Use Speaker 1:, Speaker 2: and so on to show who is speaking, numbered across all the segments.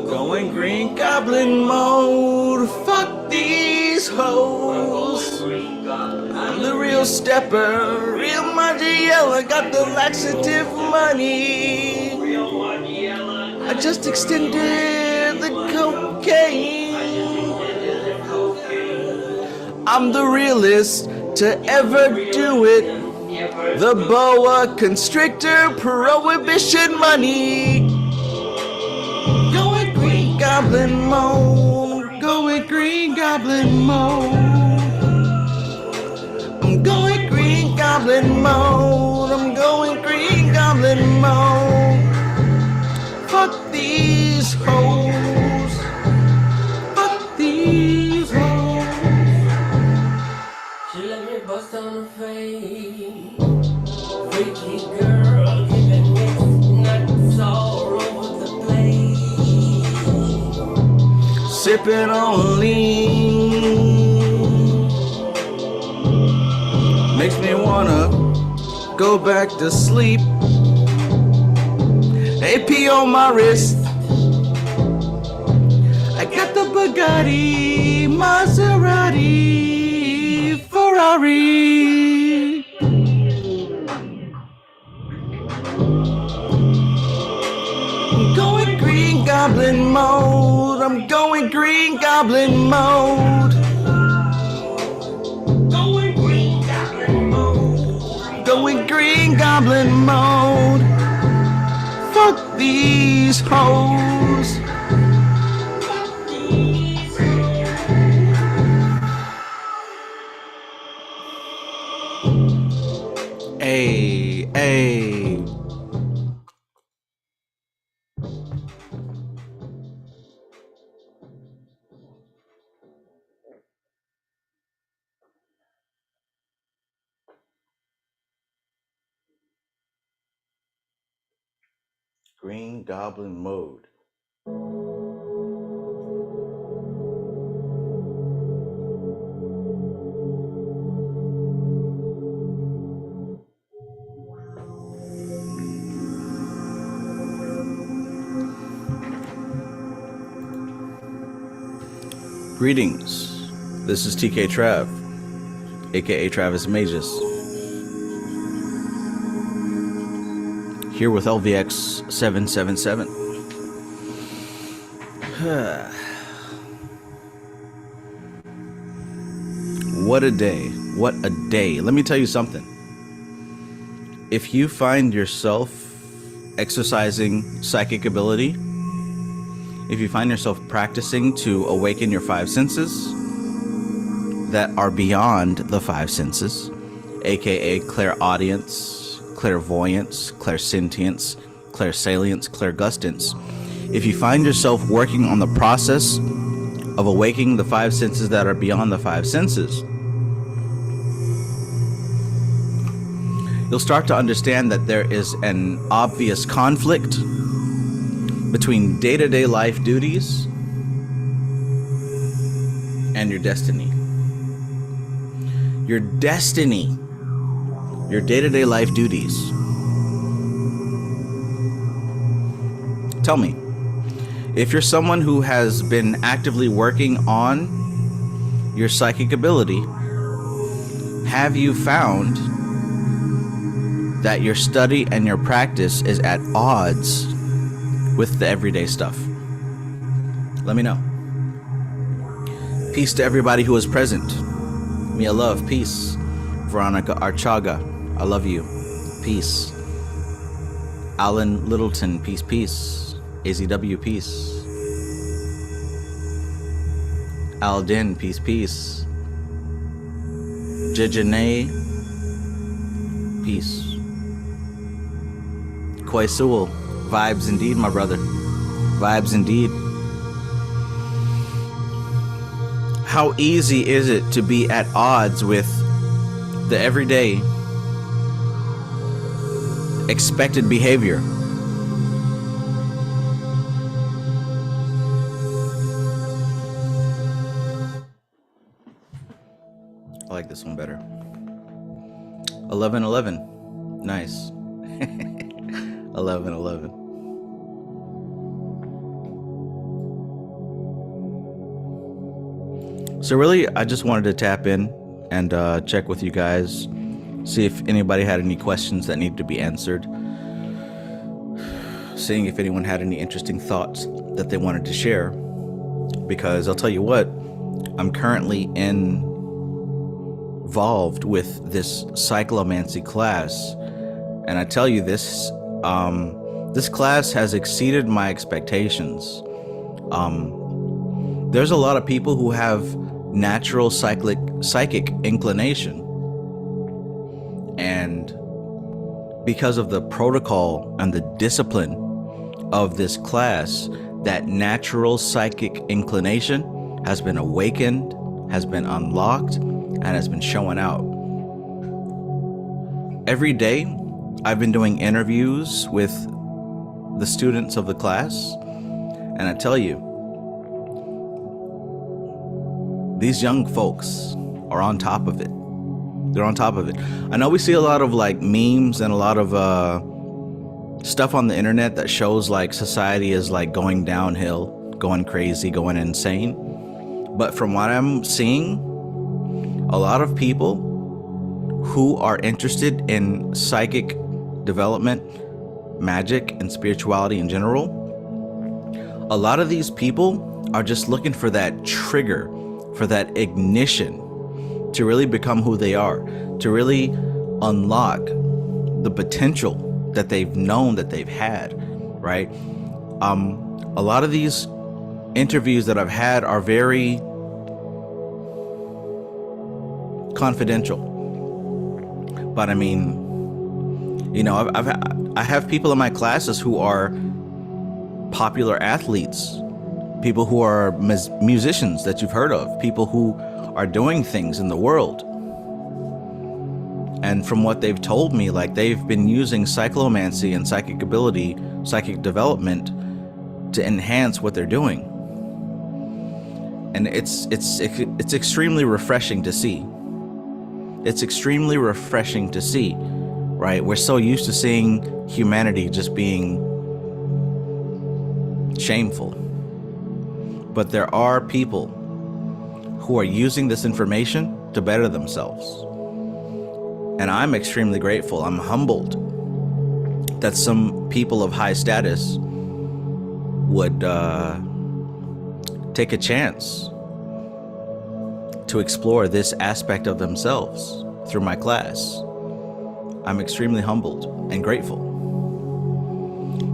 Speaker 1: Going Green Goblin mode. Fuck these hoes. I'm the real stepper, real Margiela. Got the laxative money. I just extended the cocaine. I'm the realest to ever do it. The boa constrictor prohibition money. Going Green Goblin mode. Going Green Goblin mode. I'm going Green Goblin mode. I'm going Green Goblin mode. Fuck these hoes. Fuck these hoes.
Speaker 2: She let me bust on her face. Freaky girl, giving mixed nuts all over the place.
Speaker 1: Sipping on lean. Makes me wanna go back to sleep. AP on my wrist. I got the Bugatti, Maserati, Ferrari. I'm going Green Goblin mode. I'm going Green Goblin mode. Going Green Goblin mode. Going Green Goblin mode. Fuck these hoes. Hey, hey. Green Goblin mode. Greetings. This is TK Trav, aka Travis Magus, here with LVX777. What a day. What a day. Let me tell you something. If you find yourself exercising psychic ability, if you find yourself practicing to awaken your five senses that are beyond the five senses, aka clairaudience, clairvoyance, clairsentience, clairsalience, clairgustance, if you find yourself working on the process of awakening the five senses that are beyond the five senses, you'll start to understand that there is an obvious conflict between day-to-day life duties and your destiny. Your destiny, your day-to-day life duties. Tell me, if you're someone who has been actively working on your psychic ability, have you found that your study and your practice is at odds with the everyday stuff? Let me know. Peace to everybody who is present. Mia love, peace. Veronica Archaga, I love you. Peace. Alan Littleton, peace, peace. AZW, peace. Aldin, peace, peace. Jejane, peace. Koi Sewell, vibes indeed, my brother. Vibes indeed. How easy is it to be at odds with the everyday expected behavior? I like this one better. 1111. Nice. 1111. So really, I just wanted to tap in and check with you guys, see if anybody had any questions that needed to be answered, seeing if anyone had any interesting thoughts that they wanted to share. Because I'll tell you what, I'm currently involved with this Cyclomancy class, and I tell you this, this class has exceeded my expectations. There's a lot of people who have natural psychic inclination, and because of the protocol and the discipline of this class, that natural psychic inclination has been awakened, has been unlocked, and has been showing out. Every day I've been doing interviews with the students of the class, and I tell you, these young folks are on top of it. They're on top of it. I know we see a lot of like memes and a lot of stuff on the internet that shows like society is like going downhill, going crazy, going insane. But from what I'm seeing, a lot of people who are interested in psychic development, magic, and spirituality in general, a lot of these people are just looking for that trigger, for that ignition to really become who they are, to really unlock the potential that they've known that they've had, right? A lot of these interviews that I've had are very confidential, but I mean, you know, I have people in my classes who are popular athletes, people who are musicians that you've heard of, people who are doing things in the world. And from what they've told me, like they've been using cyclomancy and psychic ability, psychic development to enhance what they're doing. And it's extremely refreshing to see. It's extremely refreshing to see, right? We're so used to seeing humanity just being shameful. But there are people who are using this information to better themselves. And I'm extremely grateful. I'm humbled that some people of high status would take a chance to explore this aspect of themselves through my class. I'm extremely humbled and grateful.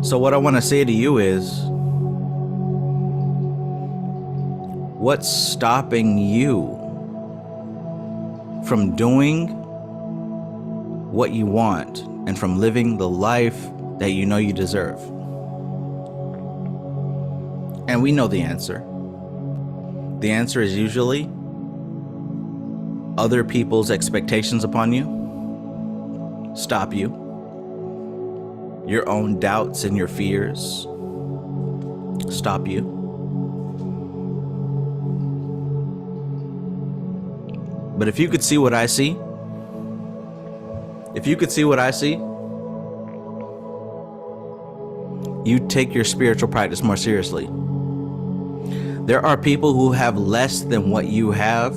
Speaker 1: So what I want to say to you is, what's stopping you from doing what you want and from living the life that you know you deserve? And we know the answer. The answer is usually other people's expectations upon you stop you. Your own doubts and your fears stop you. But if you could see what I see, you take your spiritual practice more seriously. There are people who have less than what you have,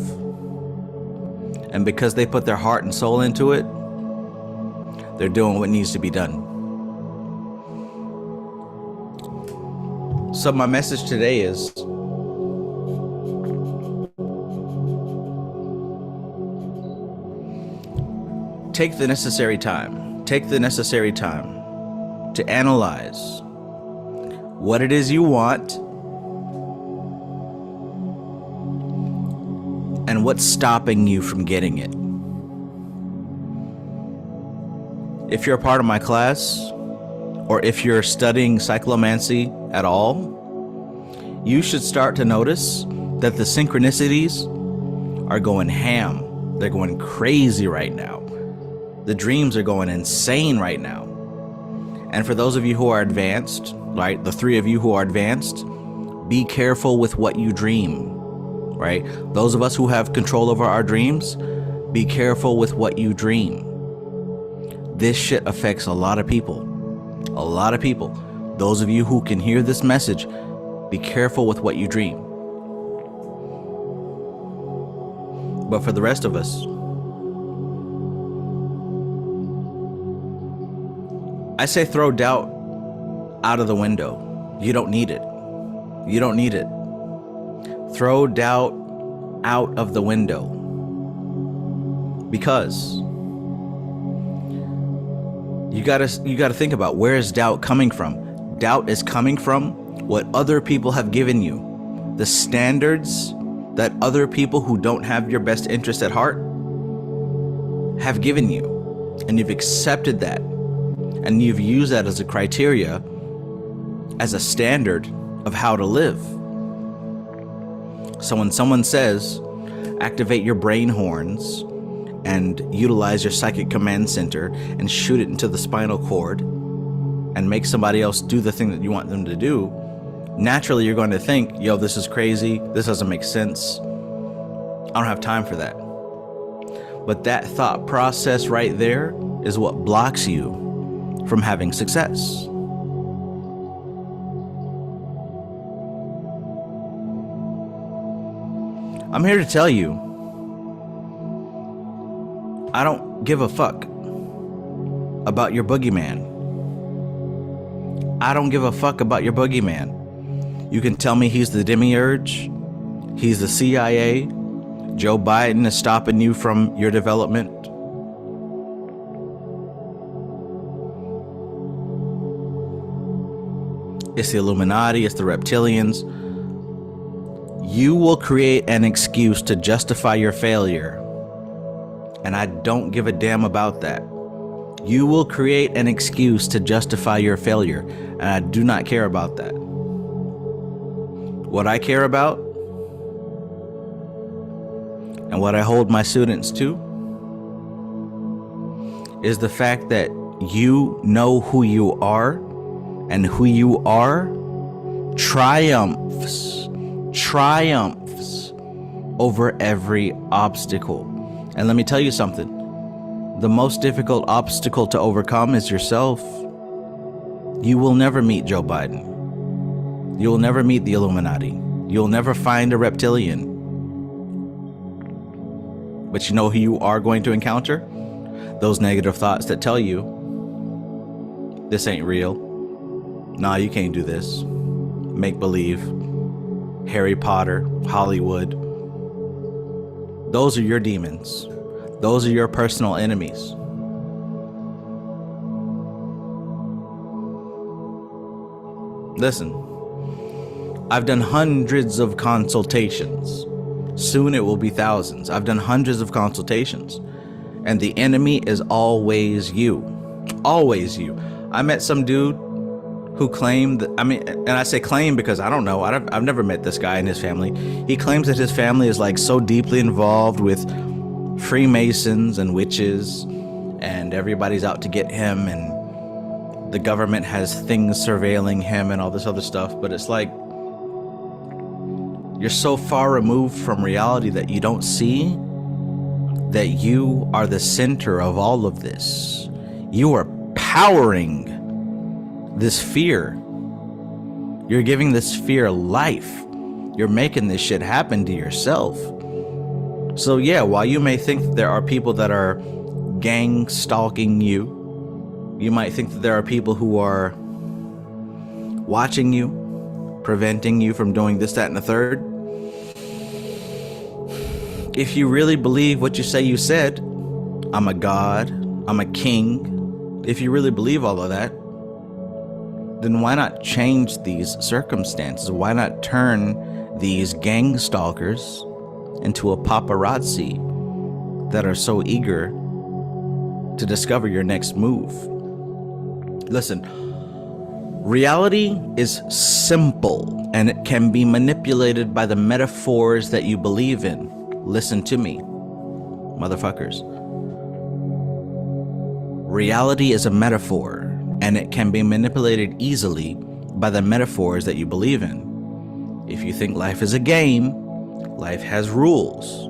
Speaker 1: and because they put their heart and soul into it, they're doing what needs to be done. So my message today is, take the necessary time to analyze what it is you want and what's stopping you from getting it. If you're a part of my class, or if you're studying cyclomancy at all, you should start to notice that the synchronicities are going ham. They're going crazy right now. The dreams are going insane right now. And for those of you who are advanced, right, the three of you who are advanced, be careful with what you dream, right? Those of us who have control over our dreams, be careful with what you dream. This shit affects a lot of people. A lot of people. Those of you who can hear this message, be careful with what you dream. But for the rest of us, I say throw doubt out of the window. You don't need it. You don't need it. Throw doubt out of the window. Because you gotta think about, where is doubt coming from? Doubt is coming from what other people have given you. The standards that other people who don't have your best interest at heart have given you. And you've accepted that. And you've used that as a criteria, as a standard of how to live. So when someone says, activate your brain horns and utilize your psychic command center and shoot it into the spinal cord and make somebody else do the thing that you want them to do, naturally you're going to think, yo, this is crazy. This doesn't make sense. I don't have time for that. But that thought process right there is what blocks you from having success. I'm here to tell you, I don't give a fuck about your boogeyman. I don't give a fuck about your boogeyman. You can tell me he's the demiurge, he's the CIA, Joe Biden is stopping you from your development. It's the Illuminati, it's the reptilians. You will create an excuse to justify your failure. And I don't give a damn about that. You will create an excuse to justify your failure. And I do not care about that. What I care about, and what I hold my students to, is the fact that you know who you are. And who you are triumphs over every obstacle. And let me tell you something. The most difficult obstacle to overcome is yourself. You will never meet Joe Biden. You will never meet the Illuminati. You'll never find a reptilian. But you know who you are going to encounter? Those negative thoughts that tell you, this ain't real. Nah, you can't do this. Make believe. Harry Potter, Hollywood. Those are your demons. Those are your personal enemies. Listen, I've done hundreds of consultations. Soon it will be thousands. I've done hundreds of consultations. And the enemy is always you. Always you. I met some dude who claimed that, and I say claim because I don't know. I've never met this guy and his family. He claims that his family is like so deeply involved with Freemasons and witches, and everybody's out to get him, and the government has things surveilling him and all this other stuff. But it's like, you're so far removed from reality that you don't see that you are the center of all of this. You are powering this fear. You're giving this fear life. You're making this shit happen to yourself. So yeah, while you may think that there are people that are gang stalking you, you might think that there are people who are watching you, preventing you from doing this, that, and the third. If you really believe what you say you said, I'm a god, I'm a king, if you really believe all of that, then why not change these circumstances? Why not turn these gang stalkers into a paparazzi that are so eager to discover your next move? Listen, reality is simple and it can be manipulated by the metaphors that you believe in. listen to me, motherfuckers. Reality is a metaphor, and it can be manipulated easily by the metaphors that you believe in. If you think life is a game, life has rules.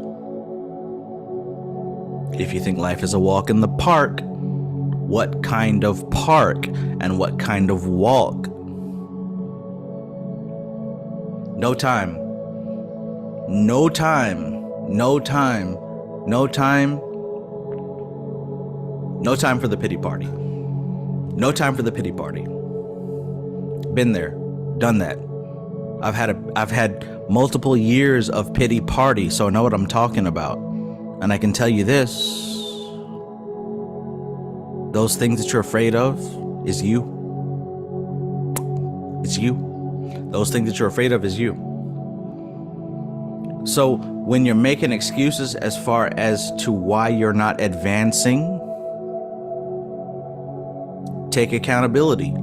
Speaker 1: If you think life is a walk in the park, what kind of park and what kind of walk? No time. No time. No time. No time. No time for the pity party. No time for the pity party. Been there, done that. I've had multiple years of pity party, so I know what I'm talking about. And I can tell you this. Those things that you're afraid of is you. It's you. Those things that you're afraid of is you. So when you're making excuses as far as to why you're not advancing, take accountability.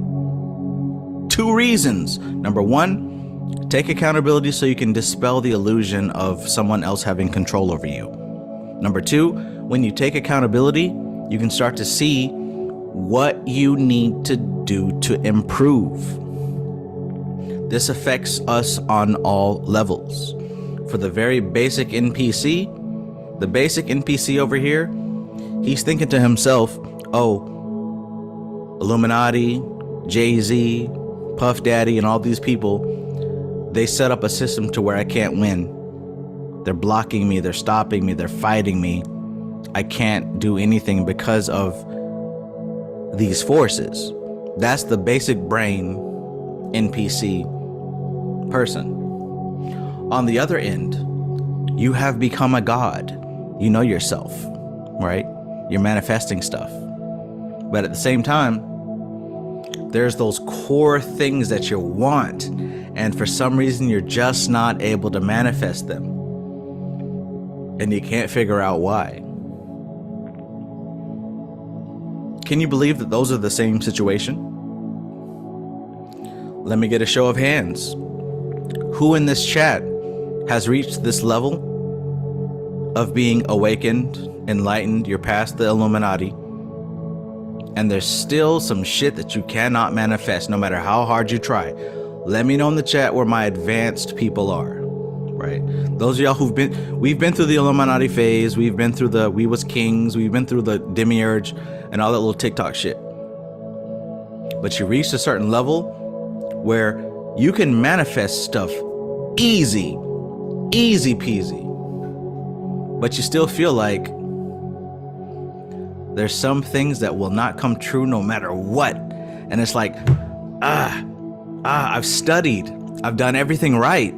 Speaker 1: 2 reasons. Number 1, take accountability so you can dispel the illusion of someone else having control over you. Number 2, when you take accountability, you can start to see what you need to do to improve. This affects us on all levels. For the very basic NPC, the basic NPC over here, he's thinking to himself, oh, Illuminati, Jay-Z, Puff Daddy, and all these people, they set up a system to where I can't win. They're blocking me, they're stopping me, they're fighting me. I can't do anything because of these forces. That's the basic brain NPC person. On the other end, you have become a god. You know yourself, right? You're manifesting stuff. But at the same time, there's those core things that you want, and for some reason you're just not able to manifest them. And you can't figure out why. Can you believe that those are the same situation? Let me get a show of hands. Who in this chat has reached this level of being awakened, enlightened? You're past the Illuminati, and there's still some shit that you cannot manifest no matter how hard you try. Let me know in the chat where my advanced people are, right? Those of y'all we've been through the Illuminati phase, we've been through the we was kings, we've been through the demiurge and all that little TikTok shit. But you reach a certain level where you can manifest stuff easy peasy, but you still feel like there's some things that will not come true no matter what. And it's like, I've studied, I've done everything right.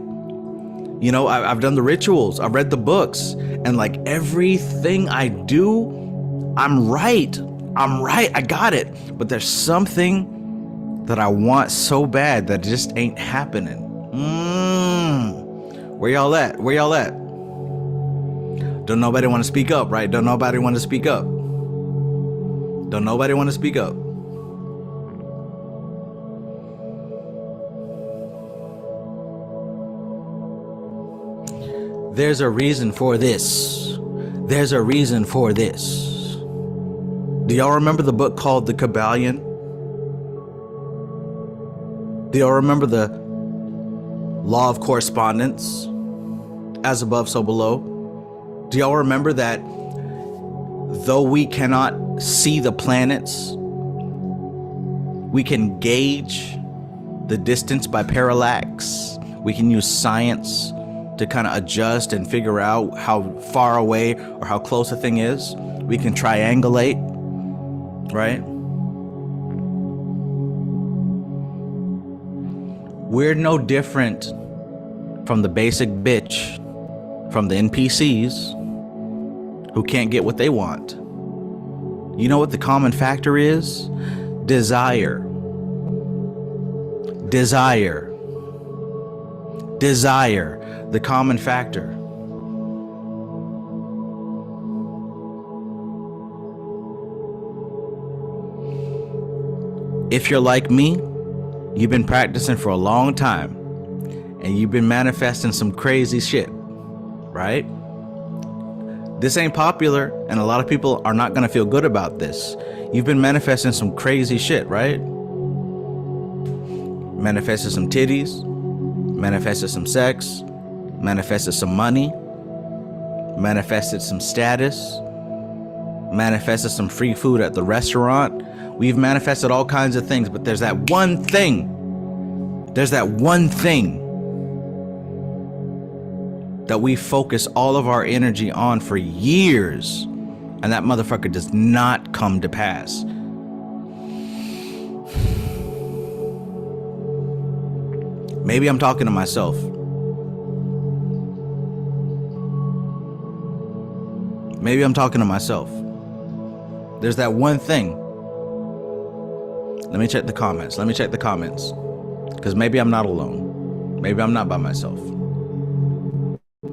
Speaker 1: You know, I've done the rituals, I've read the books, and like everything I do, I'm right, I got it. But there's something that I want so bad that just ain't happening. Where y'all at? Where y'all at? Don't nobody want to speak up, right? Don't nobody want to speak up. Don't nobody want to speak up. There's a reason for this. There's a reason for this. Do y'all remember the book called The Kabbalion? Do y'all remember the law of correspondence? As above, so below. Do y'all remember that though we cannot see the planets, we can gauge the distance by parallax? We can use science to kind of adjust and figure out how far away or how close a thing is. We can triangulate, right? We're no different from the basic bitch, from the NPCs who can't get what they want. You know what the common factor is? Desire. Desire. Desire, the common factor. If you're like me, you've been practicing for a long time and you've been manifesting some crazy shit, right? This ain't popular, and a lot of people are not gonna feel good about this. You've been manifesting some crazy shit, right? Manifested some titties, manifested some sex, manifested some money, manifested some status, manifested some free food at the restaurant. We've manifested all kinds of things, but there's that one thing. There's that one thing that we focus all of our energy on for years, and that motherfucker does not come to pass. Maybe I'm talking to myself. Maybe I'm talking to myself. There's that one thing. Let me check the comments. Let me check the comments. Because maybe I'm not alone. Maybe I'm not by myself.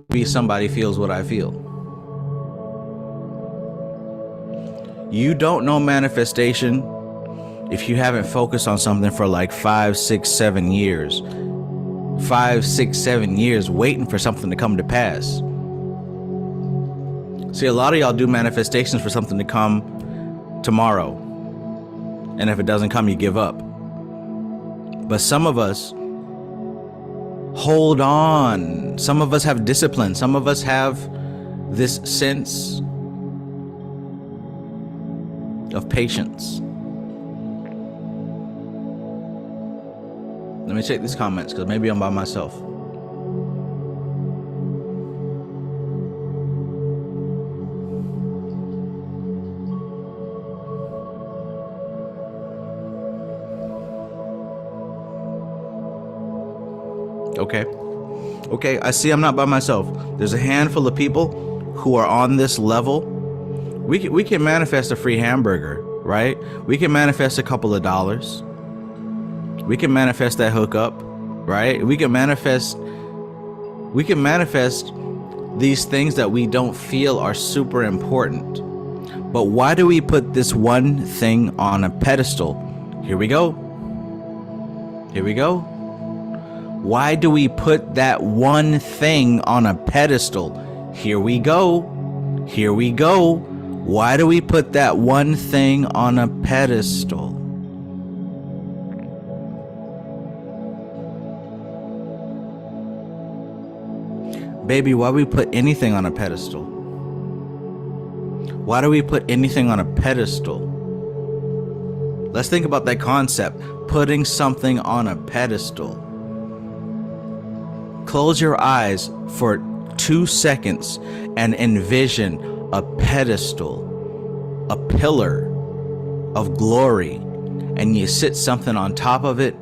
Speaker 1: Maybe somebody feels what I feel. You don't know manifestation if you haven't focused on something for like 5, 6, 7 years. 5, 6, 7 years waiting for something to come to pass. See, a lot of y'all do manifestations for something to come tomorrow. And if it doesn't come, you give up. But some of us hold on. Some of us have discipline. Some of us have this sense of patience. Let me check these comments, because maybe I'm by myself. Okay, I see I'm not by myself. There's a handful of people who are on this level. We can manifest a free hamburger, right? We can manifest a couple of dollars. We can manifest that hookup, right? We can manifest these things that we don't feel are super important. But why do we put this one thing on a pedestal? Here we go. Why do we put that one thing on a pedestal? Here we go. Why do we put that one thing on a pedestal? Baby, why do we put anything on a pedestal? Why do we put anything on a pedestal? Let's think about that concept. Putting something on a pedestal. Close your eyes for 2 seconds and envision a pedestal, a pillar of glory, and you sit something on top of it,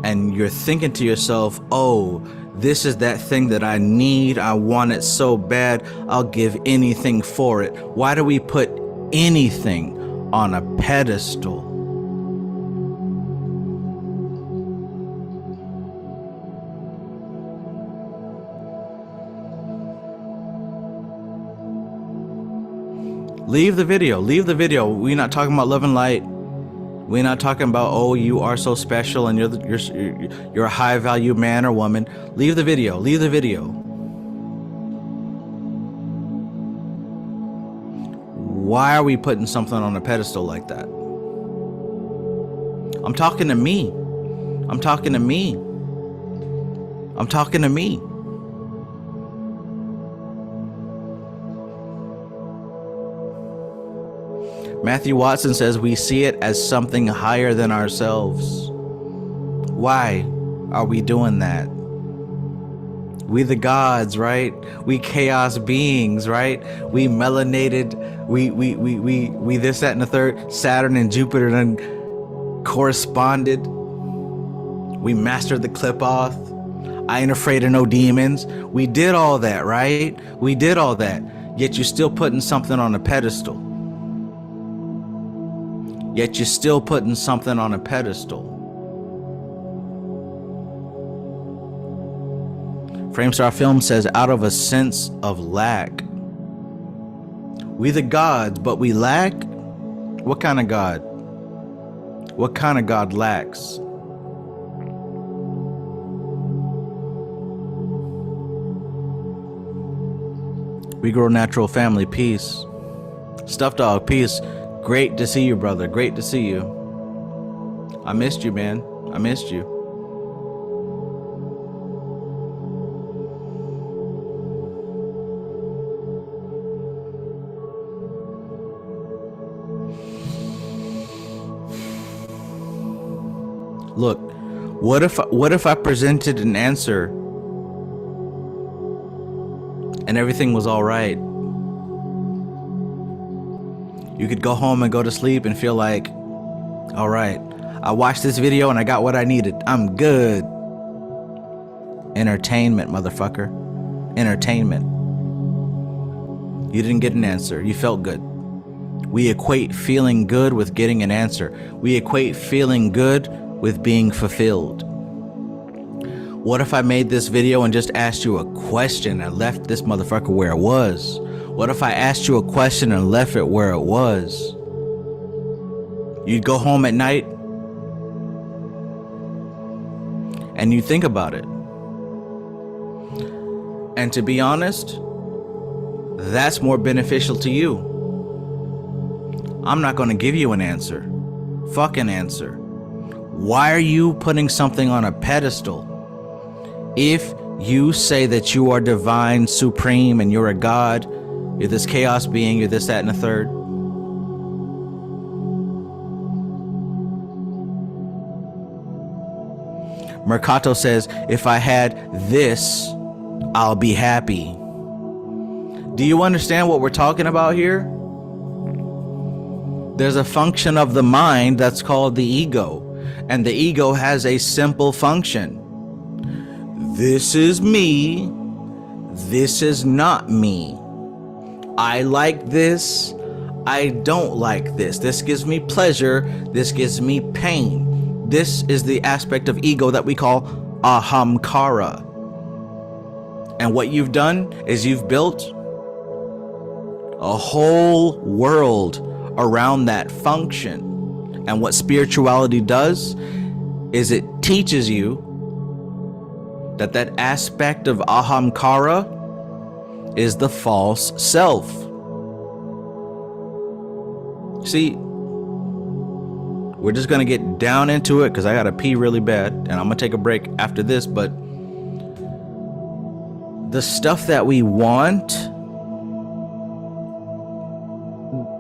Speaker 1: and you're thinking to yourself, oh, this is that thing that I need. I want it so bad. I'll give anything for it. Why do we put anything on a pedestal? Leave the video. We're not talking about love and light. We're not talking about, oh, you are so special and you're a high value man or woman. Leave the video. Why are we putting something on a pedestal like that? I'm talking to me. Matthew Watson says we see it as something higher than ourselves. Why are we doing that? We the gods, right? We chaos beings, right? We melanated, we this, that, and the third. Saturn and Jupiter then corresponded. We mastered the clip-off. I ain't afraid of no demons. We did all that, right? We did all that. Yet you're still putting something on a pedestal. Framestar Film says, out of a sense of lack. We the gods, but we lack? What kind of God? What kind of God lacks? We grow natural family. Peace. Stuffed dog. Peace. Great to see you, brother. Great to see you. I missed you, man. I missed you. Look, what if I presented an answer and everything was all right? You could go home and go to sleep and feel like, all right, I watched this video and I got what I needed. I'm good. Entertainment, motherfucker. Entertainment. You didn't get an answer. You felt good. We equate feeling good with getting an answer. We equate feeling good with being fulfilled. What if I made this video and just asked you a question and left this motherfucker where it was? What if I asked you a question and left it where it was? You'd go home at night and you think about it. And to be honest, that's more beneficial to you. I'm not going to give you an answer. Fuck an answer. Why are you putting something on a pedestal? If you say that you are divine, supreme, and you're a god, you're this chaos being, you're this, that, and the third. Mercato says, if I had this, I'll be happy. Do you understand what we're talking about here? There's a function of the mind that's called the ego. And the ego has a simple function. This is me. This is not me. I like this. I don't like this. This gives me pleasure. This gives me pain. This is the aspect of ego that we call ahamkara. And what you've done is you've built a whole world around that function. And what spirituality does is it teaches you that that aspect of ahamkara is the false self. See, we're just going to get down into it because I got to pee really bad and I'm going to take a break after this. But the stuff that we want,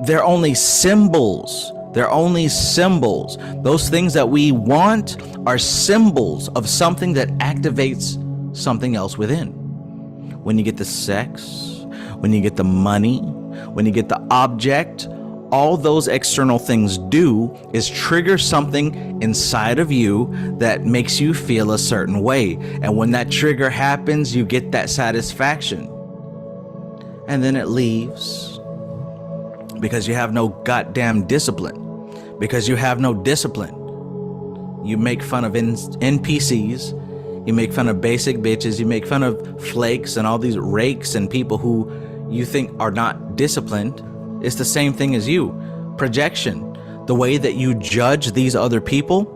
Speaker 1: they're only symbols. They're only symbols. Those things that we want are symbols of something that activates something else within. When you get the sex, when you get the money, when you get the object, all those external things do is trigger something inside of you that makes you feel a certain way. And when that trigger happens, you get that satisfaction. And then it leaves because you have no goddamn discipline. Because you have no discipline. You make fun of NPCs. You make fun of basic bitches. You make fun of flakes and all these rakes and people who you think are not disciplined. It's the same thing as you. Projection. The way that you judge these other people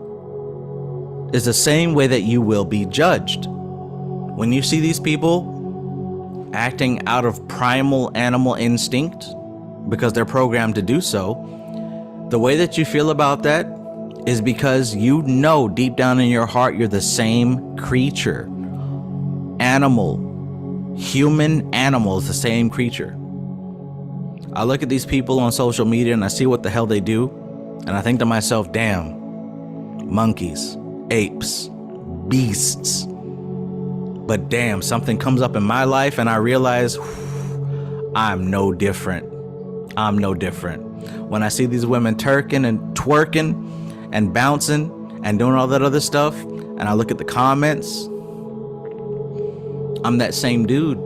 Speaker 1: is the same way that you will be judged. When you see these people acting out of primal animal instinct because they're programmed to do so, the way that you feel about that is because you know deep down in your heart you're the same creature. Animal, human animal is the same creature. I look at these people on social media and I see what the hell they do, and I think to myself, damn, monkeys, apes, beasts. But damn, something comes up in my life and I realize I'm no different. I'm no different. When I see these women turking and twerking and bouncing and doing all that other stuff, and I look at the comments, I'm that same dude.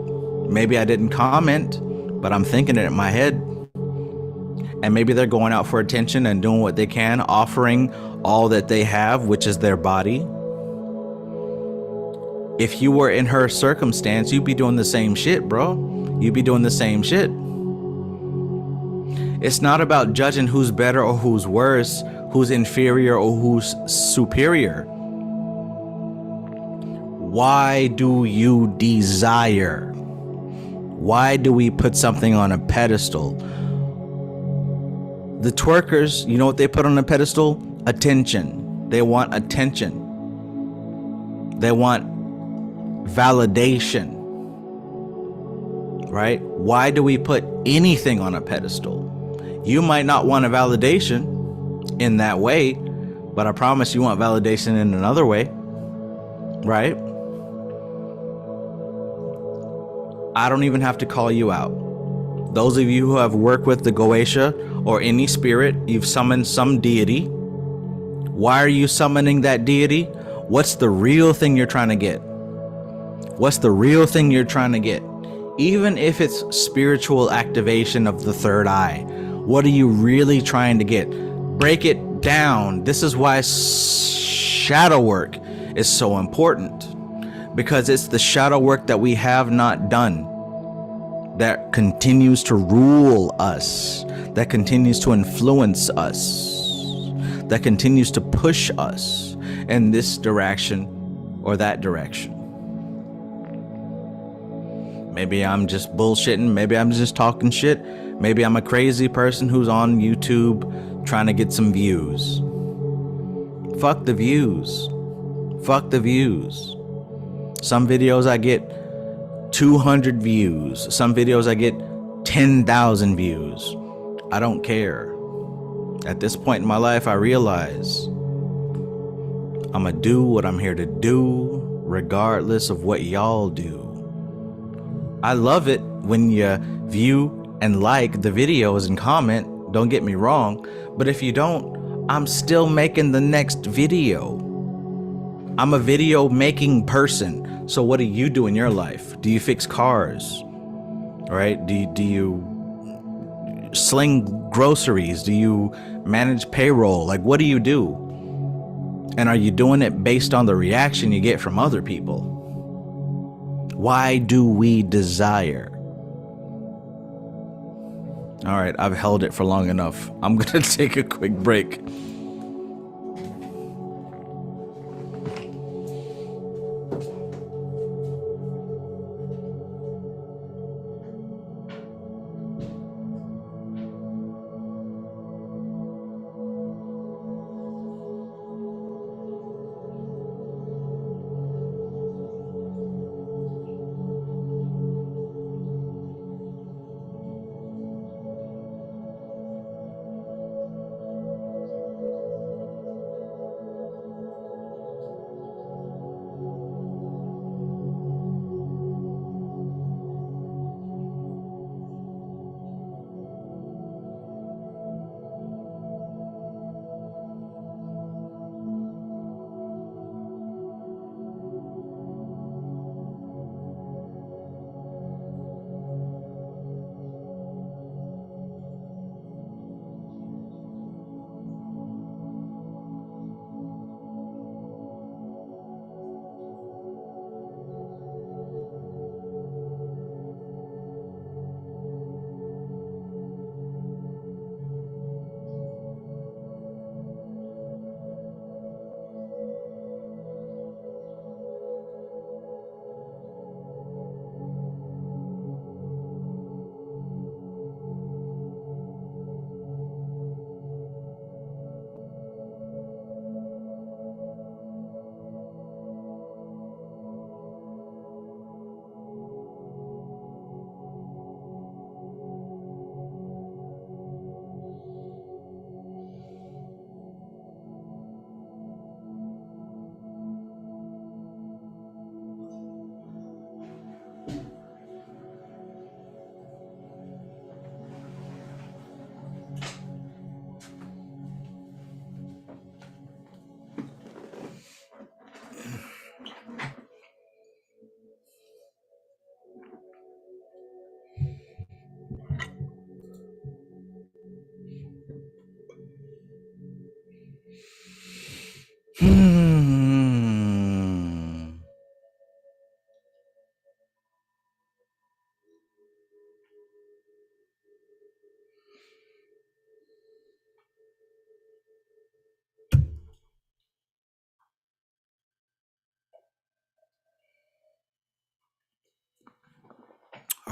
Speaker 1: Maybe I didn't comment, but I'm thinking it in my head. And maybe they're going out for attention and doing what they can, offering all that they have, which is their body. If you were in her circumstance, you'd be doing the same shit, bro. You'd be doing the same shit. It's not about judging who's better or who's worse, who's inferior or who's superior. Why do you desire? Why do we put something on a pedestal? The twerkers, you know what they put on a pedestal? Attention. They want attention. They want validation. Right? Why do we put anything on a pedestal? You might not want a validation in that way, but I promise you want validation in another way. Right? I don't even have to call you out. Those of you who have worked with the Goetia or any spirit, you've summoned some deity. Why are you summoning that deity? What's the real thing you're trying to get? What's the real thing you're trying to get? Even if it's spiritual activation of the third eye, what are you really trying to get? Break it down. This is why shadow work is so important, because it's the shadow work that we have not done that continues to rule us, that continues to influence us, that continues to push us in this direction or that direction. Maybe I'm just bullshitting. Maybe I'm just talking shit. Maybe I'm a crazy person who's on YouTube trying to get some views. Fuck the views. Fuck the views. Some videos I get 200 views. Some videos I get 10,000 views. I don't care. At this point in my life, I realize I'm gonna do what I'm here to do, regardless of what y'all do. I love it when you view and like the videos and comment, don't get me wrong, but if you don't, I'm still making the next video. I'm a video making person. So what do you do in your life? Do you fix cars? Right? Do you sling groceries? Do you manage payroll? Like, what do you do? And are you doing it based on the reaction you get from other people? Why do we desire? All right, I've held it for long enough. I'm gonna take a quick break.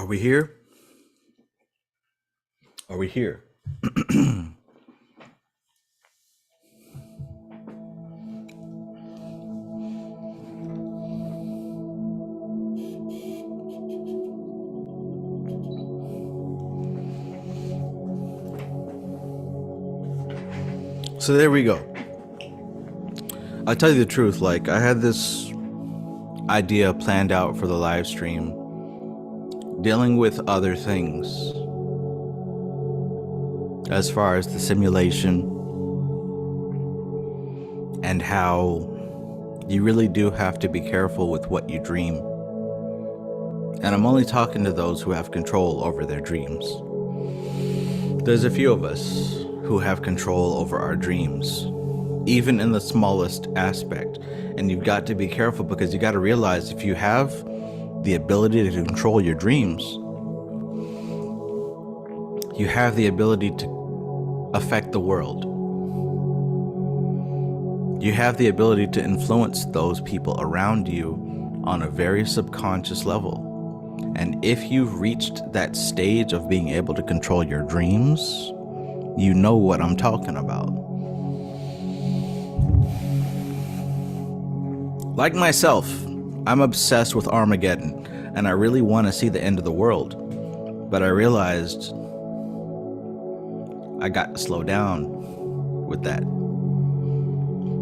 Speaker 1: Are we here? Are we here? So there we go. I'll tell you the truth, like I had this idea planned out for the live stream dealing with other things as far as the simulation and how you really do have to be careful with what you dream. And I'm only talking to those who have control over their dreams. There's a few of us who have control over our dreams, even in the smallest aspect. And you've got to be careful, because you got to realize if you have the ability to control your dreams, you have the ability to affect the world. You have the ability to influence those people around you on a very subconscious level. And if you've reached that stage of being able to control your dreams, you know what I'm talking about. Like myself, I'm obsessed with Armageddon, and I really want to see the end of the world. But I realized I got to slow down with that.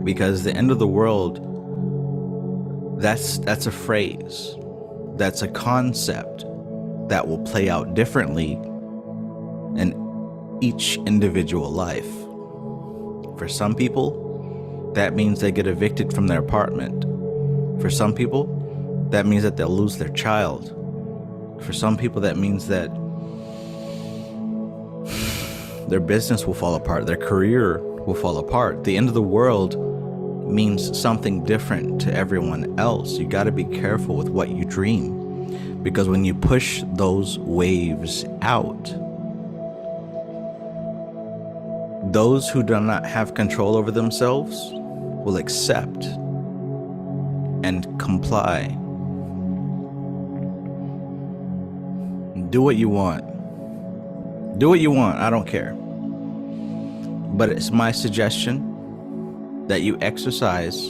Speaker 1: Because the end of the world, that's a phrase. That's a concept that will play out differently in each individual life. For some people, that means they get evicted from their apartment. For some people, that means that they'll lose their child. For some people, that means that their business will fall apart, their career will fall apart. The end of the world means something different to everyone else. You got to be careful with what you dream, because when you push those waves out, those who do not have control over themselves will accept and comply. Do what you want. Do what you want. I don't care. But it's my suggestion that you exercise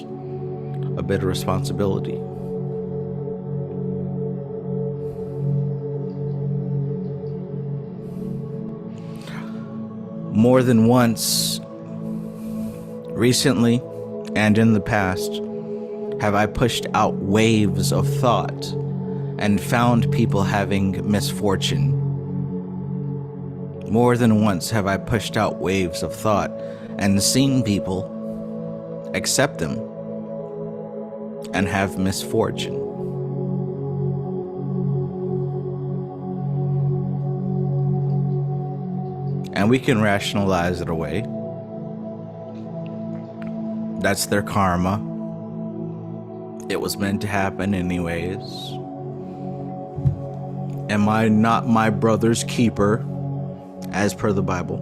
Speaker 1: a bit of responsibility. More than once, recently and in the past, have I pushed out waves of thought and found people having misfortune. More than once have I pushed out waves of thought and seen people accept them and have misfortune. And we can rationalize it away. That's their karma. It was meant to happen anyways. Am I not my brother's keeper, as per the Bible?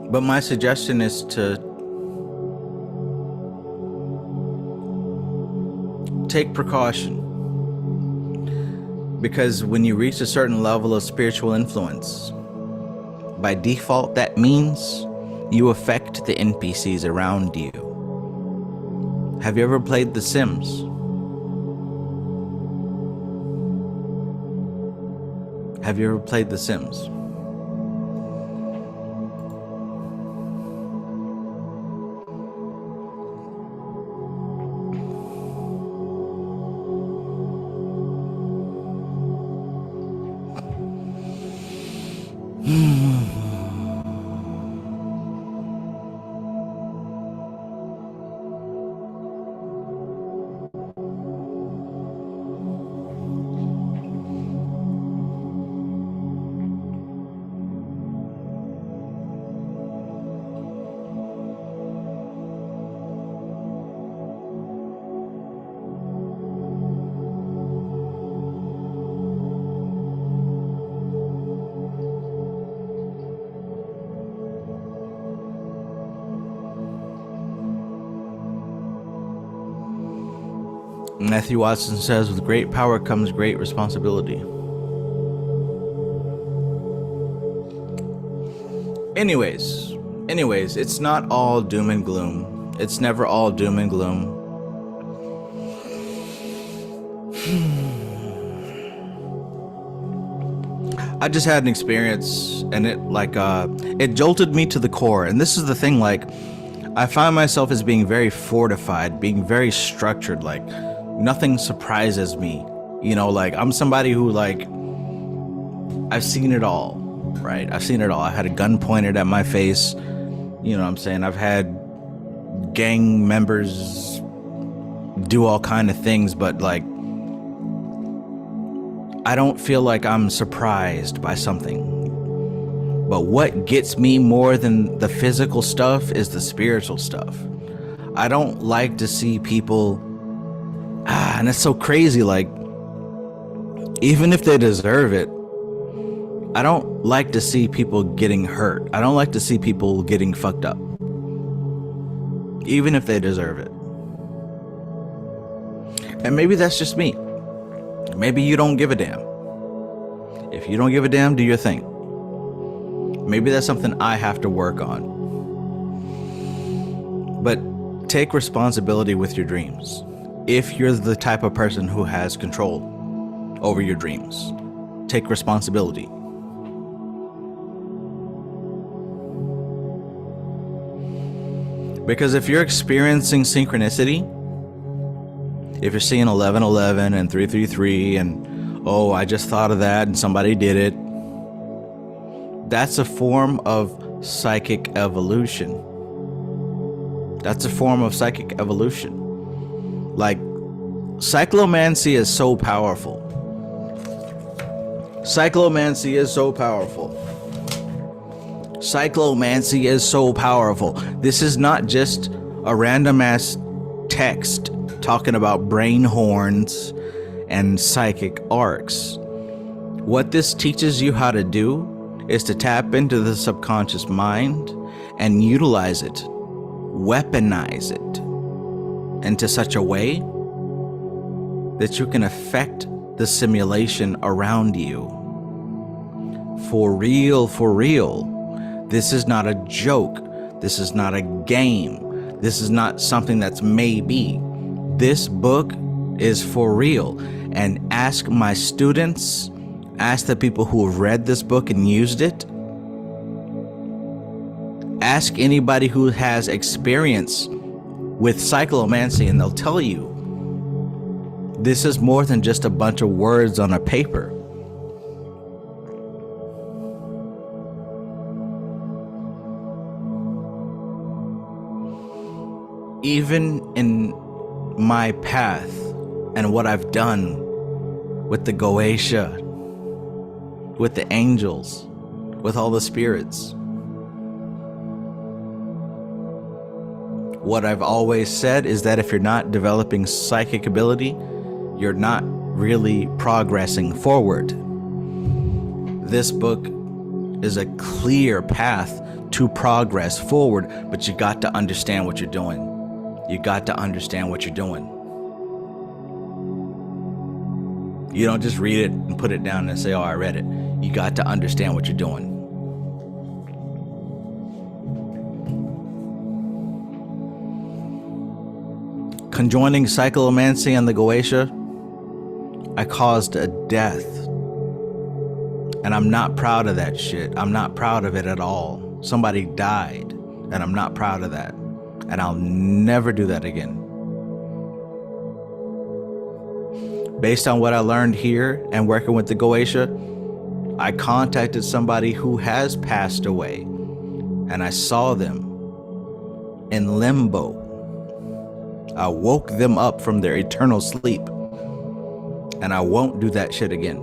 Speaker 1: But my suggestion is to take precaution. Because when you reach a certain level of spiritual influence, by default, that means you affect the NPCs around you. Have you ever played The Sims? Have you ever played The Sims? Matthew Watson says, with great power comes great responsibility. Anyways, it's not all doom and gloom. It's never all doom and gloom. I just had an experience, and it jolted me to the core. And this is the thing, like, I find myself as being very fortified, being very structured, like nothing surprises me. You know, like I'm somebody who, like, I've seen it all, right? I've seen it all. I had a gun pointed at my face. You know what I'm saying? I've had gang members do all kind of things, but like, I don't feel like I'm surprised by something. But what gets me more than the physical stuff is the spiritual stuff. I don't like to see people, and it's so crazy, like, even if they deserve it, I don't like to see people getting hurt. I don't like to see people getting fucked up, even if they deserve it. And maybe that's just me. Maybe you don't give a damn. If you don't give a damn, do your thing. Maybe that's something I have to work on. But take responsibility with your dreams. If you're the type of person who has control over your dreams, take responsibility. Because if you're experiencing synchronicity, if you're seeing 1111 and 333 and, oh, I just thought of that and somebody did it, that's a form of psychic evolution. That's a form of psychic evolution. Like, cyclomancy is so powerful. Cyclomancy is so powerful. Cyclomancy is so powerful. This is not just a random ass text talking about brain horns and psychic arcs. What this teaches you how to do is to tap into the subconscious mind and utilize it, weaponize it into such a way that you can affect the simulation around you. For real, for real. This is not a joke. This is not a game. This is not something that's maybe. This book is for real. And ask my students, ask the people who have read this book and used it. Ask anybody who has experience with cyclomancy, and they'll tell you this is more than just a bunch of words on a paper. Even in my path and what I've done with the Goetia, with the angels, with all the spirits, what I've always said is that if you're not developing psychic ability, you're not really progressing forward. This book is a clear path to progress forward, but you got to understand what you're doing. You got to understand what you're doing. You don't just read it and put it down and say, oh, I read it. You got to understand what you're doing. Conjoining cyclomancy and the Goetia, I caused a death. And I'm not proud of that shit. I'm not proud of it at all. Somebody died, and I'm not proud of that. And I'll never do that again. Based on what I learned here and working with the Goetia, I contacted somebody who has passed away, and I saw them in limbo. I woke them up from their eternal sleep, and I won't do that shit again.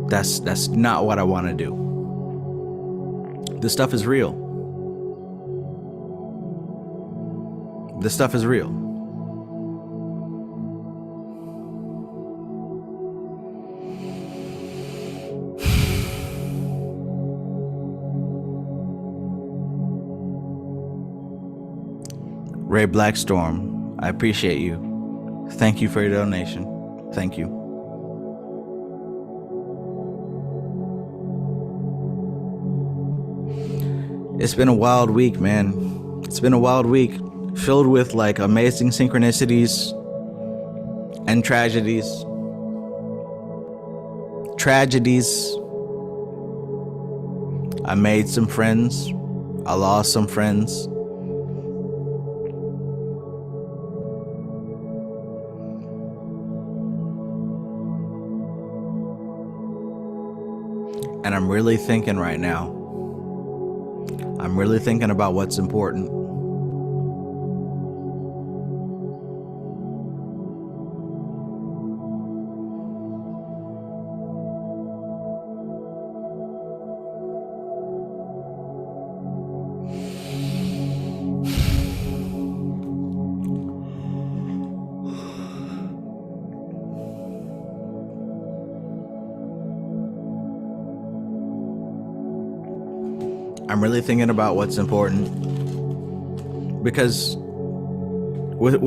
Speaker 1: That's not what I want to do. This stuff is real. This stuff is real. Ray Blackstorm, I appreciate you. Thank you for your donation. Thank you. It's been a wild week, man. It's been a wild week filled with like amazing synchronicities and tragedies. I made some friends. I lost some friends. And I'm really thinking right now. I'm really thinking about what's important. I'm really thinking about what's important because with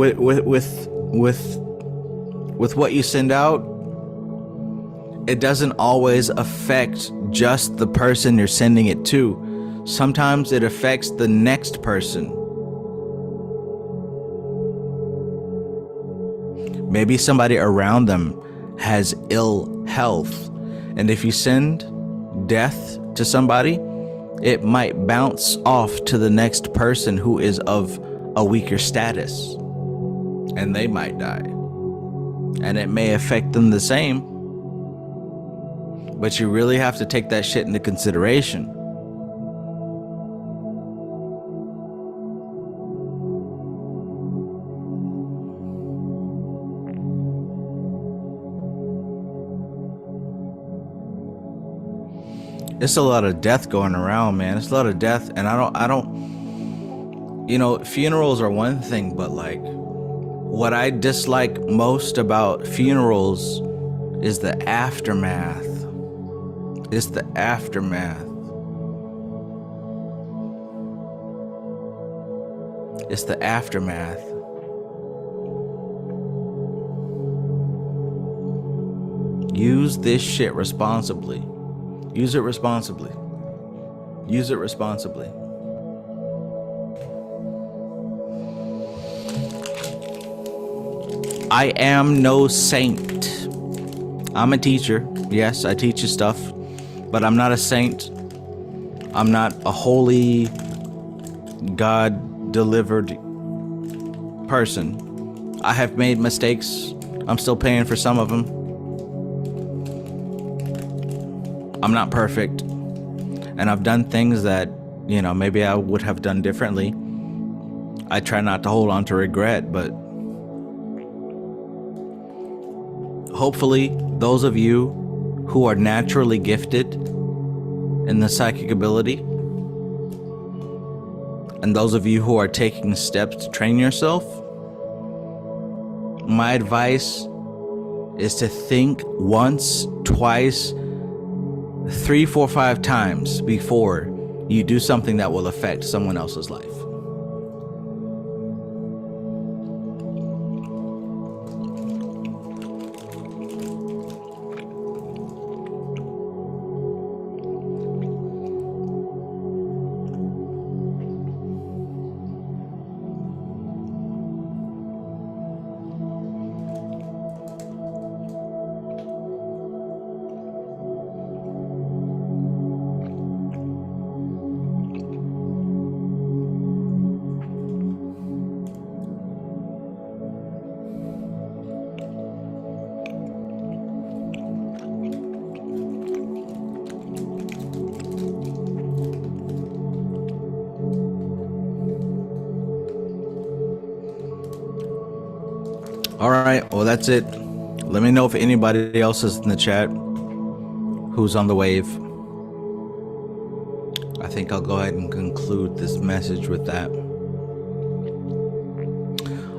Speaker 1: what you send out, it doesn't always affect just the person you're sending it to. Sometimes it affects the next person. Maybe somebody around them has ill health, and if you send death to somebody, it might bounce off to the next person who is of a weaker status, and they might die. And it may affect them the same, but you really have to take that shit into consideration. It's a lot of death going around, man. It's a lot of death, and I don't, you know, funerals are one thing, but like, what I dislike most about funerals is the aftermath. It's the aftermath. It's the aftermath. Use this shit responsibly. Use it responsibly. Use it responsibly. I am no saint. I'm a teacher. Yes, I teach you stuff, but I'm not a saint. I'm not a holy, God-delivered person. I have made mistakes. I'm still paying for some of them. I'm not perfect, and I've done things that, you know, maybe I would have done differently. I try not to hold on to regret, but hopefully those of you who are naturally gifted in the psychic ability, and those of you who are taking steps to train yourself, my advice is to think once, twice, 3, 4, 5 times before you do something that will affect someone else's life. All right, well, that's it. Let me know if anybody else is in the chat who's on the wave. I think I'll go ahead and conclude this message with that.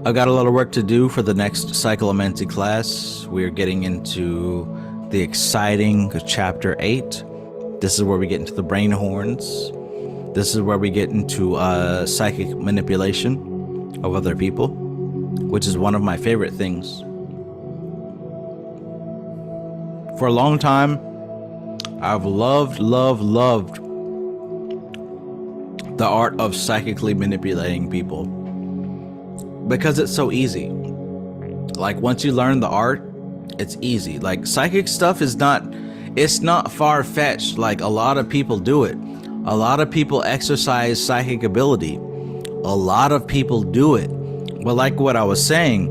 Speaker 1: I've got a lot of work to do for the next Cyclomancy class. We're getting into the exciting chapter 8. This is where we get into the brain horns. This is where we get into psychic manipulation of other people. which is one of my favorite things. For a long time, I've loved the art of psychically manipulating people because it's so easy. Like, once you learn the art, it's easy. Like, psychic stuff is not far-fetched. Like, a lot of people do it. A lot of people exercise psychic ability. A lot of people do it. But like what I was saying,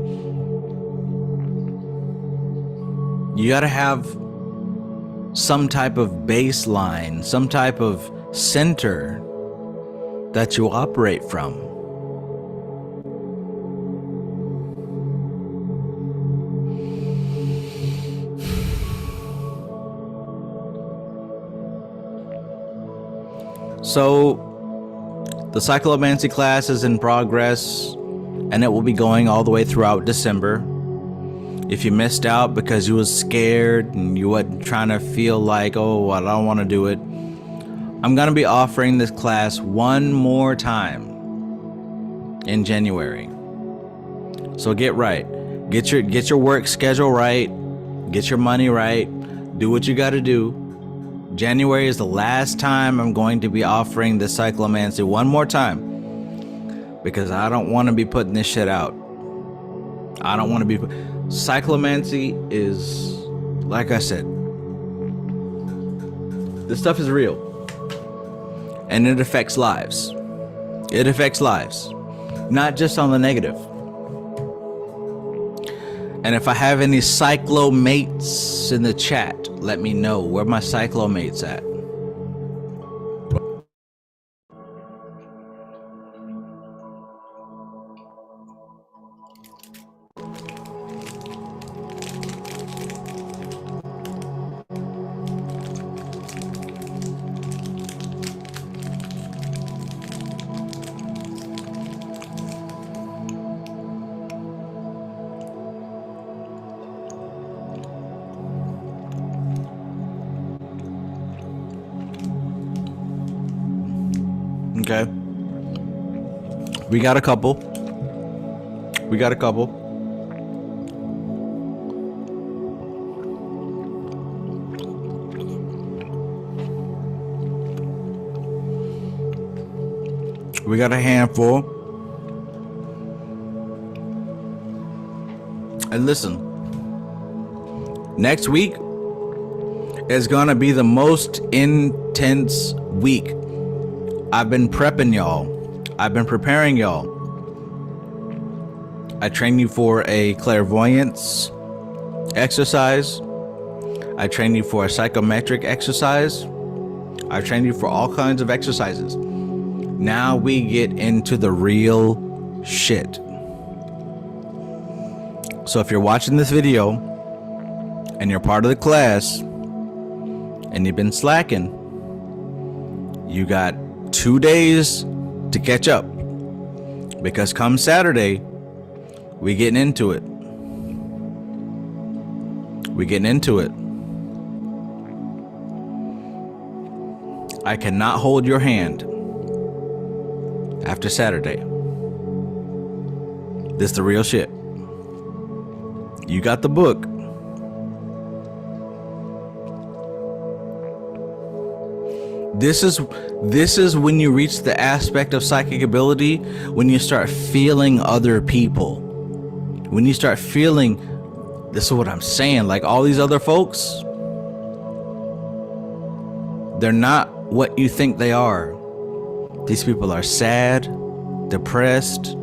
Speaker 1: you gotta have some type of baseline, some type of center that you operate from. So the Cyclomancy class is in progress, and it will be going all the way throughout December. If you missed out because you was scared and you wasn't trying to feel like, oh, I don't want to do it, I'm going to be offering this class one more time in January. So get right. Get your work schedule right. Get your money right. Do what you got to do. January is the last time I'm going to be offering the Cyclomancy one more time, because I don't want to be putting this shit out. I don't want to be... Cyclomancy is, like I said, this stuff is real. And it affects lives. It affects lives. Not just on the negative. And if I have any cyclomates in the chat, let me know. Where my cyclomates at? Okay. We got a couple. We got a couple. We got a handful. And listen, next week is gonna be the most intense week. I've been prepping y'all. I've been preparing y'all. I train you for a clairvoyance exercise. I train you for a psychometric exercise. I train you for all kinds of exercises. Now we get into the real shit. So if you're watching this video and you're part of the class and you've been slacking, you got 2 days to catch up, because come Saturday, we getting into it. We getting into it. I cannot hold your hand after Saturday. This the real shit. You got the book. This is when you reach the aspect of psychic ability when you start feeling other people. When you start feeling, this is what I'm saying, like all these other folks, they're not what you think they are. These people are sad, depressed,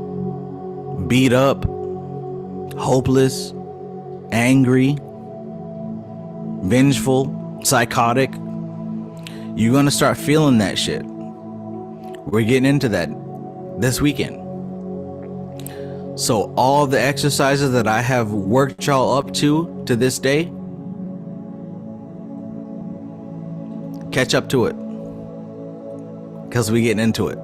Speaker 1: beat up, hopeless, angry, vengeful, psychotic. You're gonna start feeling that shit. We're getting into that this weekend. So all the exercises that I have worked y'all up to this day, catch up to it, because we getting into it.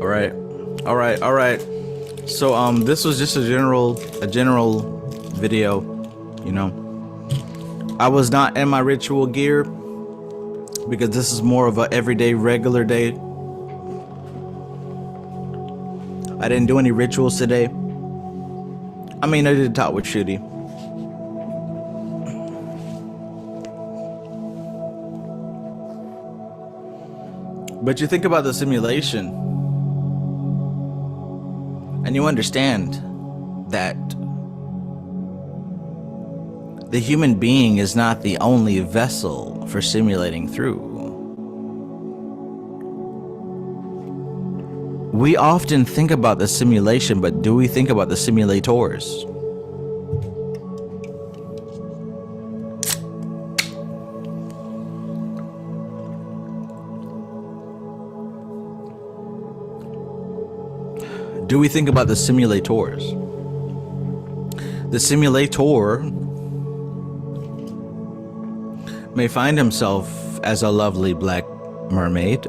Speaker 1: All right. All right. All right. So this was just a general video, you know. I was not in my ritual gear because this is more of a everyday regular day. I didn't do any rituals today. I mean, I did talk with Shooty. But you think about the simulation, and you understand that the human being is not the only vessel for simulating through. We often think about the simulation, but do we think about the simulators? Do we think about the simulators? The simulator may find himself as a lovely black mermaid,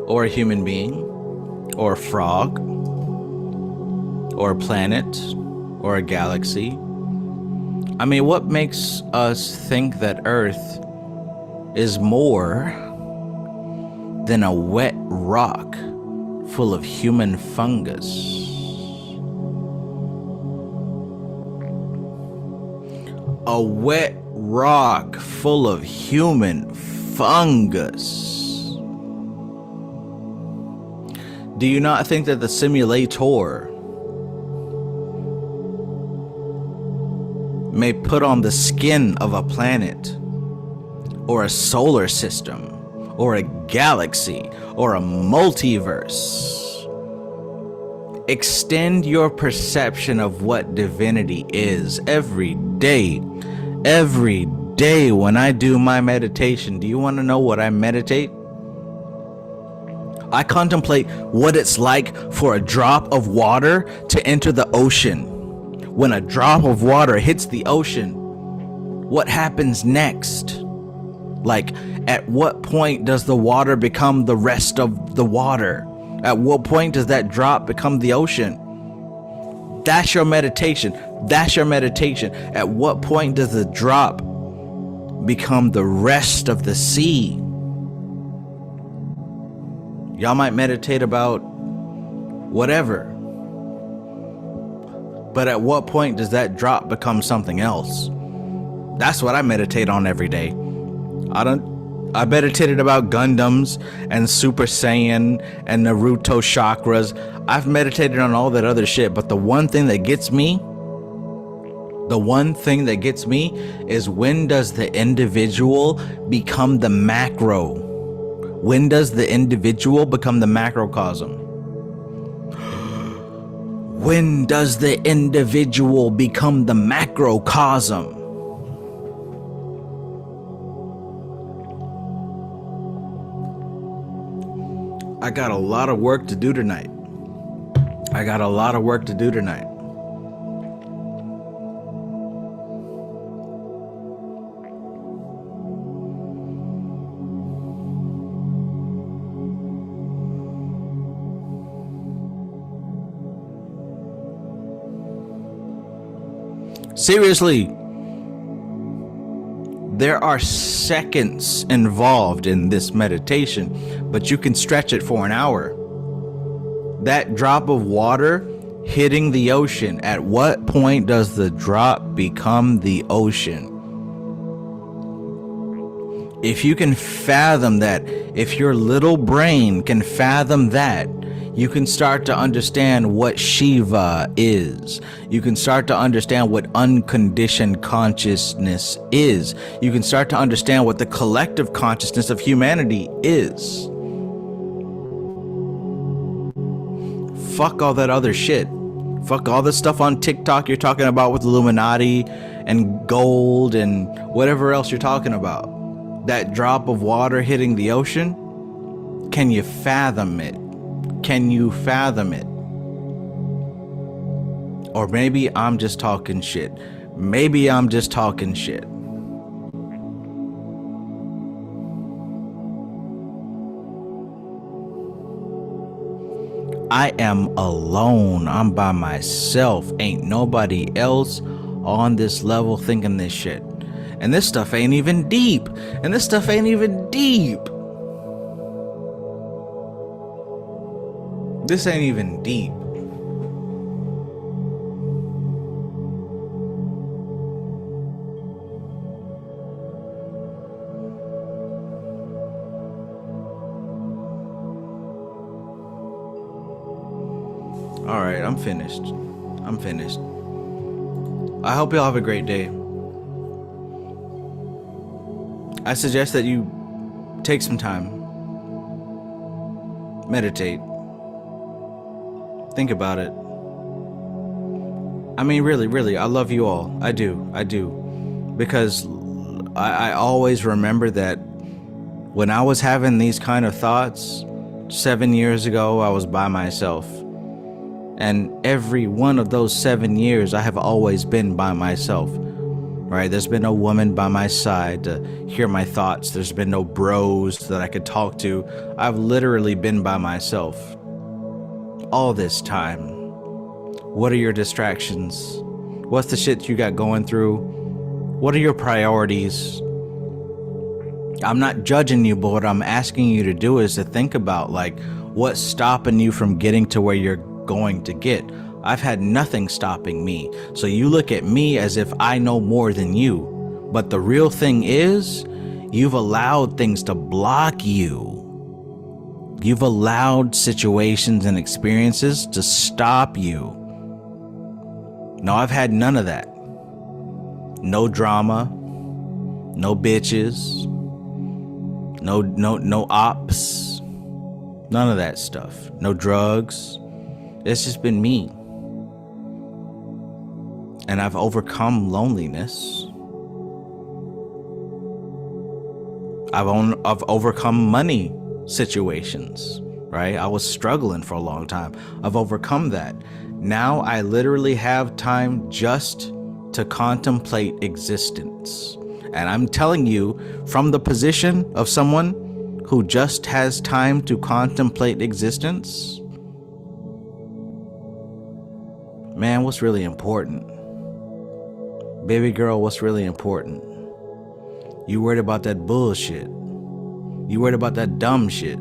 Speaker 1: or a human being, or a frog, or a planet, or a galaxy. I mean, what makes us think that Earth is more than a wet rock full of human fungus? A wet rock full of human fungus. Do you not think that the simulator may put on the skin of a planet, or a solar system, or a galaxy, or a multiverse? Extend your perception of what divinity is every day. Every day when I do my meditation. Do you want to know what I meditate? I contemplate what it's like for a drop of water to enter the ocean. When a drop of water hits the ocean, what happens next? Like, at what point does the water become the rest of the water? At what point does that drop become the ocean? That's your meditation. That's your meditation. At what point does the drop become the rest of the sea? Y'all might meditate about whatever, but at what point does that drop become something else? That's what I meditate on every day. I meditated about Gundams and Super Saiyan and Naruto chakras. I've meditated on all that other shit, but the one thing that gets me is, when does the individual become the macro? When does the individual become the macrocosm? When does the individual become the macrocosm? I got a lot of work to do tonight. Seriously, there are seconds involved in this meditation, but you can stretch it for an hour. That drop of water hitting the ocean, at what point does the drop become the ocean? If you can fathom that, if your little brain can fathom that, you can start to understand what Shiva is. You can start to understand what unconditioned consciousness is. You can start to understand what the collective consciousness of humanity is. Fuck all that other shit. Fuck all the stuff on TikTok you're talking about with Illuminati and gold and whatever else you're talking about. That drop of water hitting the ocean, can you fathom it? Can you fathom it? Or maybe I'm just talking shit. Maybe I'm just talking shit. I am alone. I'm by myself. Ain't nobody else on this level thinking this shit. And this stuff ain't even deep. And this stuff ain't even deep. This ain't even deep. All right, I'm finished. I'm finished. I hope y'all have a great day. I suggest that you take some time, meditate, think about it. I mean, really, I love you all. I do. Because I always remember that when I was having these kind of thoughts 7 years ago, I was by myself. And every one of those 7 years, I have always been by myself, right? There's been no woman by my side to hear my thoughts. There's been no bros that I could talk to. I've literally been by myself all this time. What are your distractions? What's the shit you got going through? What are your priorities? I'm not judging you, but what I'm asking you to do is to think about, like, what's stopping you from getting to where you're going to get. I've had nothing stopping me. So you look at me as if I know more than you. But the real thing is, you've allowed things to block you. You've allowed situations and experiences to stop you. No, I've had none of that. No drama, no bitches, no ops, none of that stuff. No drugs. It's just been me. And I've overcome loneliness. I've overcome money situations, right? I was struggling for a long time. I've overcome that. Now I literally have time just to contemplate existence. And I'm telling you, from the position of someone who just has time to contemplate existence, man, what's really important? Baby girl, what's really important? You worried about that bullshit. You worried about that dumb shit.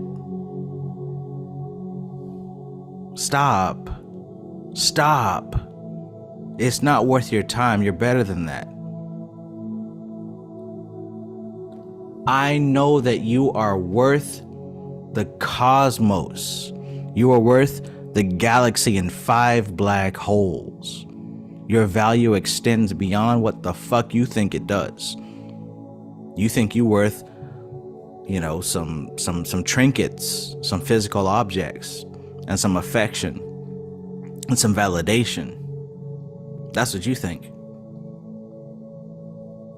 Speaker 1: Stop. Stop. It's not worth your time. You're better than that. I know that you are worth the cosmos. You are worth the galaxy and 5 black holes. Your value extends beyond what the fuck you think it does. You think you're worth, you know, some trinkets, some physical objects, and some affection, and some validation. That's what you think.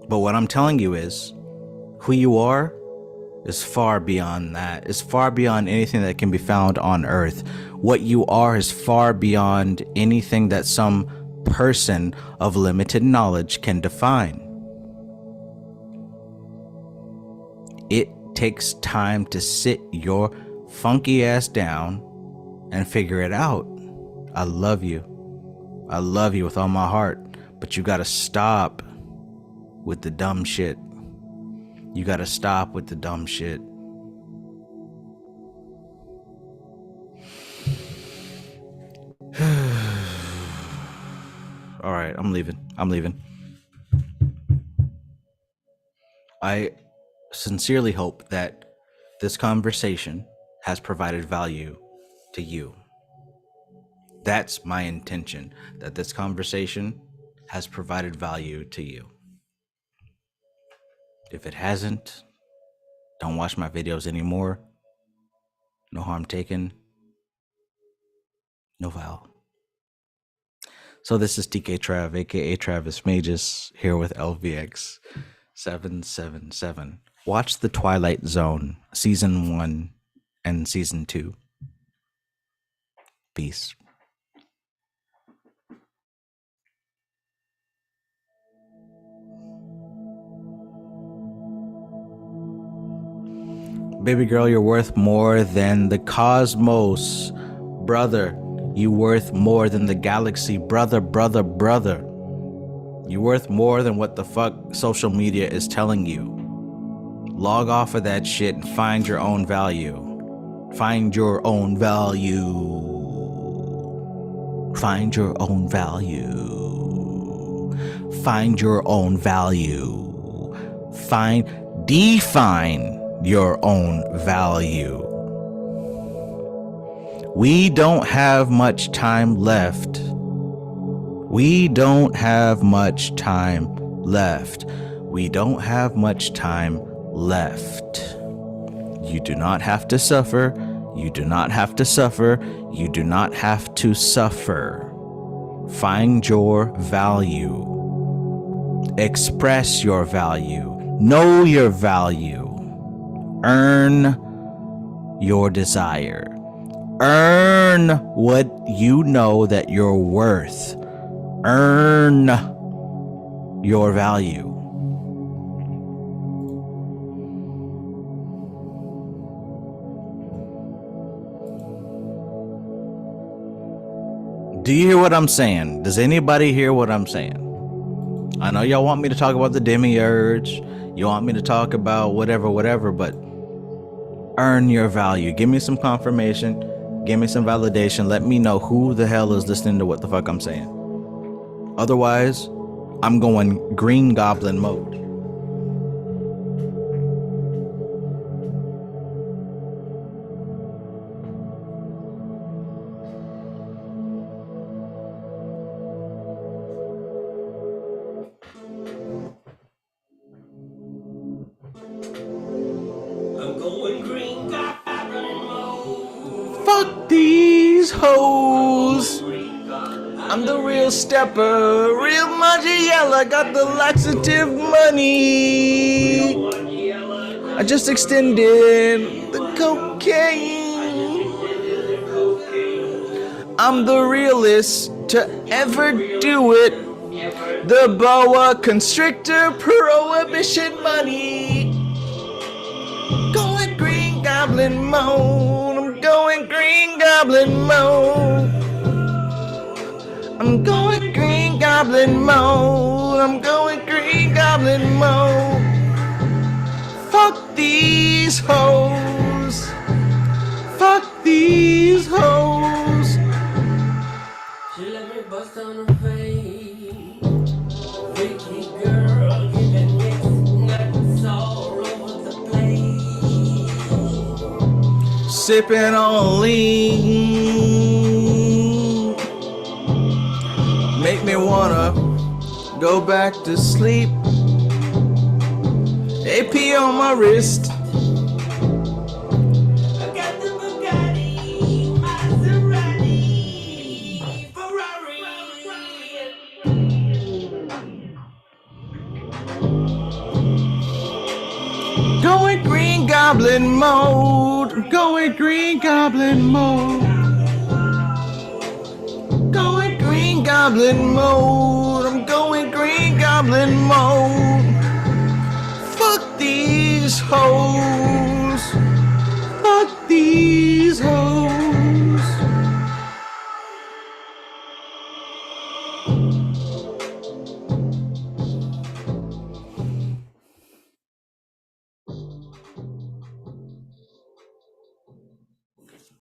Speaker 1: But what I'm telling you is, who you are is far beyond that. It's far beyond anything that can be found on Earth. What you are is far beyond anything that some person of limited knowledge can define. It takes time to sit your funky ass down and figure it out. I love you. I love you with all my heart, but you gotta stop with the dumb shit. You gotta stop with the dumb shit. All right, I'm leaving. I sincerely hope that this conversation has provided value to you. That's my intention, that this conversation has provided value to you. If it hasn't, don't watch my videos anymore. No harm taken. No foul. So this is TK Trav, aka Travis Magus, here with LVX777. Watch The Twilight Zone, Season 1 and Season 2. Peace. Baby girl, you're worth more than the cosmos. Brother, you worth more than the galaxy. Brother, brother, brother. You worth more than what the fuck social media is telling you. Log off of that shit and find your own value. Find your own value. Find your own value. Find your own value. Define your own value. We don't have much time left. We don't have much time left. We don't have much time left. You do not have to suffer. You do not have to suffer. You do not have to suffer. Find your value. Express your value. Know your value. Earn your desire. Earn what you know that you're worth. Earn your value. Do you hear what I'm saying? Does anybody hear what I'm saying? I know y'all want me to talk about the demiurge. You want me to talk about whatever, but earn your value. Give me some confirmation. Give me some validation. Let me know who the hell is listening to what the fuck I'm saying. Otherwise, I'm going Green Goblin mode.
Speaker 2: I'm going green goblin mode.
Speaker 1: Fuck these hoes. I'm the real stepper, real Margiela, got the laxative money. I just extended the cocaine. I'm the realest to ever do it. The boa constrictor prohibition money. Going Green Goblin mode. I'm going Green Goblin mode. I'm going Green Goblin mode. I'm going Green Goblin mode. Fuck these hoes. Fuck these hoes.
Speaker 2: She let me bust on her face. Freaky girl, giving mixed nuts all over the place.
Speaker 1: Sipping on lean. Make me wanna go back to sleep. AP on my wrist.
Speaker 2: I got the Bugatti, Maserati, Ferrari.
Speaker 1: Going Green Goblin mode. Going Green Goblin mode. Going Green Goblin mode. I'm going Green Goblin mode. Fuck these hoes. Fuck these hoes.